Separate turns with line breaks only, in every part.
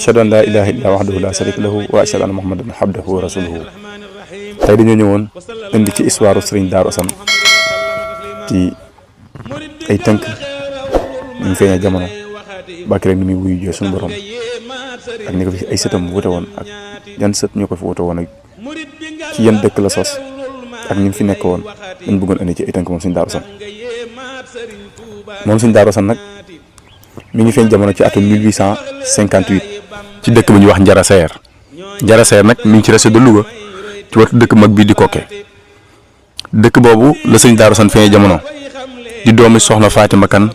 ashhadu an laa ilaaha illallaahu wahdahu laa shariika lahu wa ashhadu anna muhammadan abduhu wa rasuluhu. tey dañoo ñëwoon indi ci histoire Serigne Darou Assane ci ay tënk ñu feeñee jamono bàkki rek ni muy wuyu jee suñu borom ak ni ko fi ay sëtam wute woon ak yan sët ñoo ko fi wute woon ak ci yan dëkk la sos ak ñi fi nekk woon dañ bëggoon indi ci ay tënk moom Serigne Darou Assane. moom Serigne Darou Assane nag mi ngi feeñ jamono ci atum 1858 ci dëkk bu ñuy wax Njara Seer. Njara Seer nag mi ngi ci région de Louga ci wetu dëkk mag bii di Kokke. dëkk boobu la Serigne Darou Assane feeñee jamono di doomi soxna Fatima Kane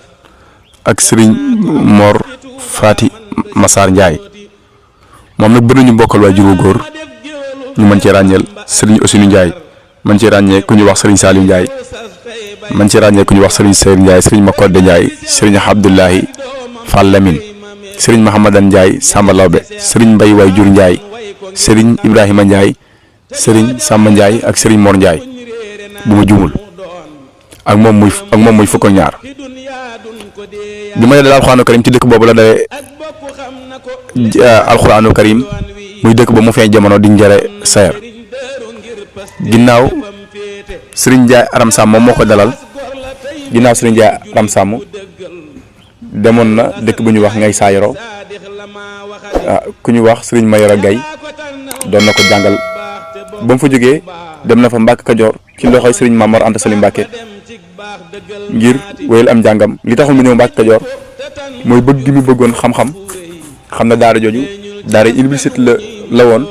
ak Serigne Mor Fati Massar Ndiaye moom nag bëri nañu bokkal waajur wu góor ñu mën cee ràññeel Serigne Ousseynou Ndiaye mën cee ràññee ku ñuy wax Serigne Saliou Ndiaye mën cee ràññee ku ñuy wax Serigne Seyr Ndiaye Serigne Makodde Ndiaye Serigne Abdoulahi Fall Lamine Serigne Mahamadan Ndiaye Samba Lawbe Serigne Mbaye Waajur Ndiaye Serigne Ibrahima Ndiaye Serigne Samba Ndiaye ak Serigne Mor Ndiaye bu ma juumul ak moom muy fukk ak ñaar bi ma ne daal alxuraanu karim ci dëkk boobu la dalee alxuraanu karim muy dëkk ba mu feeñ jamono di Njare Seer ginnaaw Serigne Ndiaye Aram Sam moom moo ko dalal ginnaaw Serigne Ndiaye Aram Sam demoon na dëkk bu ñuy wax Ngay Saayoro ku ñuy wax Serigne Mayoro Gaye doon na ko jàngal ba mu fa jógee dem na fa Mbàkke Kajoor ci loxoy Serigne Mamor Anta Sali Mbàkke ngir wéyal am njàngam li taxul mu ñëw Mbàkke Kajoor mooy bëgg gi mu bëggoon xam-xam xam na daara jooju daara université la woon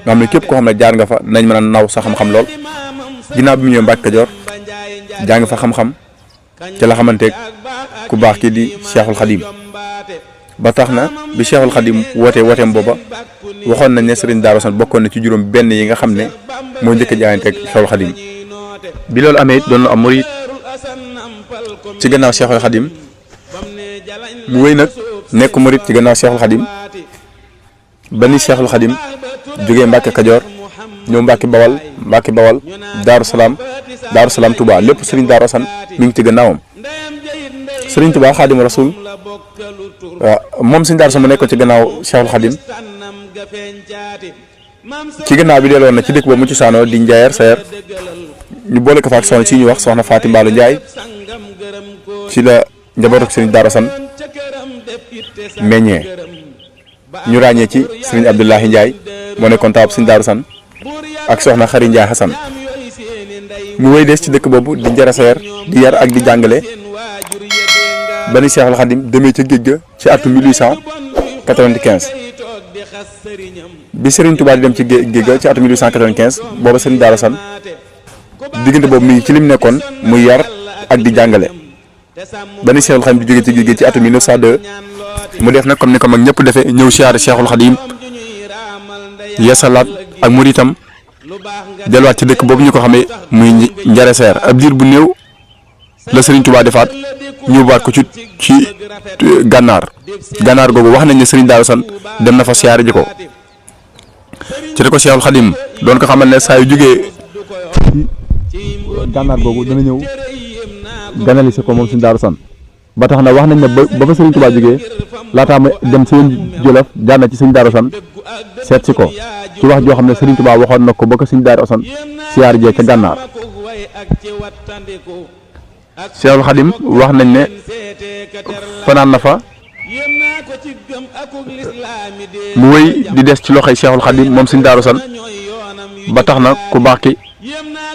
nga xam ne képp koo xam ne jaar nga fa dinañ mën a naw sa xam-xam lool ginnaaw bi mu ñëw Mbàkke Kajoor jàng fa xam-xam ci la xamanteeg ku baax ki di Cheikhul Khadim ba tax na bi Cheikhul Khadim wooteem booba waxoon nañ ne Serigne Darou Assane bokkoon na ci juróom benn yi nga xam ne moo njëkk a jaayanteeg Cheikhul Khadim bi loolu amee it doon na am murid ci gannaaw Cheikhul Khadim mu wéy nag nekk murid ci gannaaw Cheikhul Khadim ba ni Cheikhul Khadim jógee Mbàkke Kajoor ñëw Mbàkke Bawal Darou Salaam Touba lépp Serigne Darou Assane mi ngi ci gannaawam Serigne Touba Xaadimu Rasuul moom Serigne Darou Assane mu nekkoon ci gannaaw Cheikhul Khadim ci gannaaw bi delloon na ci dëkk boobu mu ci saanoo di Njaayer Seer ñu boole ko fa ak soxna si ñuy wax soxna Faati Mbaalu Ndiaye ci la njabootu ak Serigne Darou Assane meññee ñu ràññee ci Serigne Abdoulahi Ndiaye moo nekkoon taawub Serigne Darou Assane ak soxna Xari Ndiaye Hassan mu wéy des ci dëkk boobu di Njara Seer di yar ak di jàngale ba ni Cheikhul Khadim demee ca géej ga ci atum 1895 bi Serigne Touba di dem ci géej ga ci atum 1895 booba Serigne Darou Assane diggante boobu mi ci lim nekkoon muy yar ak di jàngale ba ni Cheikhul Khadim di jógee ci géej ga ci atum 1902 mu def nag comme ni ko mag ñëpp defee ñëw siyaare Cheikhul Khadim yeesalaat ak muritam delluwaat ci dëkk boobu ñu ko xamee muy Njare Seer ab diir bu néew la Serigne Touba defaat ñu baat ko ci gànnaar googu wax nañ ne Serigne Darou Assane dem na fa siyaare ji ko ci la ko Cheikhul Khadim doon ko xamal ne saa yu jógee gànnaar googu dana ñëw ganali si ko moom Serigne Darou Assane ba tax na wax nañ ne ba fa Serigne Touba jógee laataa ma dem si Jolof jaar na ci Serigne Darou Assane seet si ko ci wax joo xam ne Serigne Touba waxoon na ko ba ko Serigne Darou Assane siyaar jee ca gànnaar Cheikhul Khadim wax nañ ne fanaan na fa mu wéy di des ci loxoy Cheikhul Khadim moom Serigne Darou Assane ba tax na ku baax ki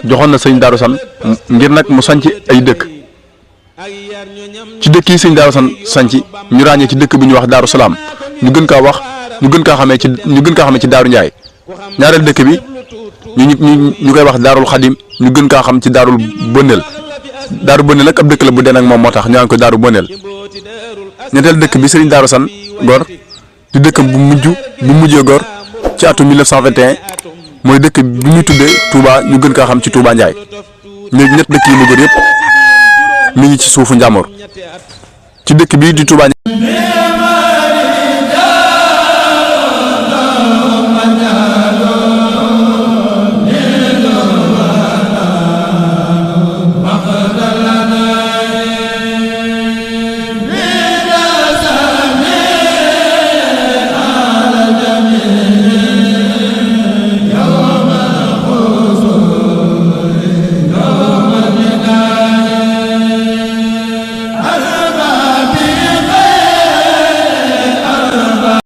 joxoon na Serigne Darou Assane ngir nag mu sanc ay dëkk ci dëkk yi Serigne Darou Assane sanc ñu ràññee ci dëkk bi ñuy wax Darou Salaam ñu gën kaa xamee ci Daaru Ndiaye ñaareel dëkk bi ñu koy wax Daarul Khadim ñu gën kaa xam ci Daarul Bonel nag ab dëkk la bu den ak moom moo tax ñu naan ko Daaru Bonel ñetteel dëkk bi Serigne Darou Assane gor di dëkk bu mujjee gor ci atum 1921 mooy dëkk bi ñuy tuddee Touba ñu gën kaa xam ci Touba Ndiaye ñett dëkk yi mu gor yëpp mi ngi ci suufu Njàmbur ci dëkk bii di Touba Ndiaye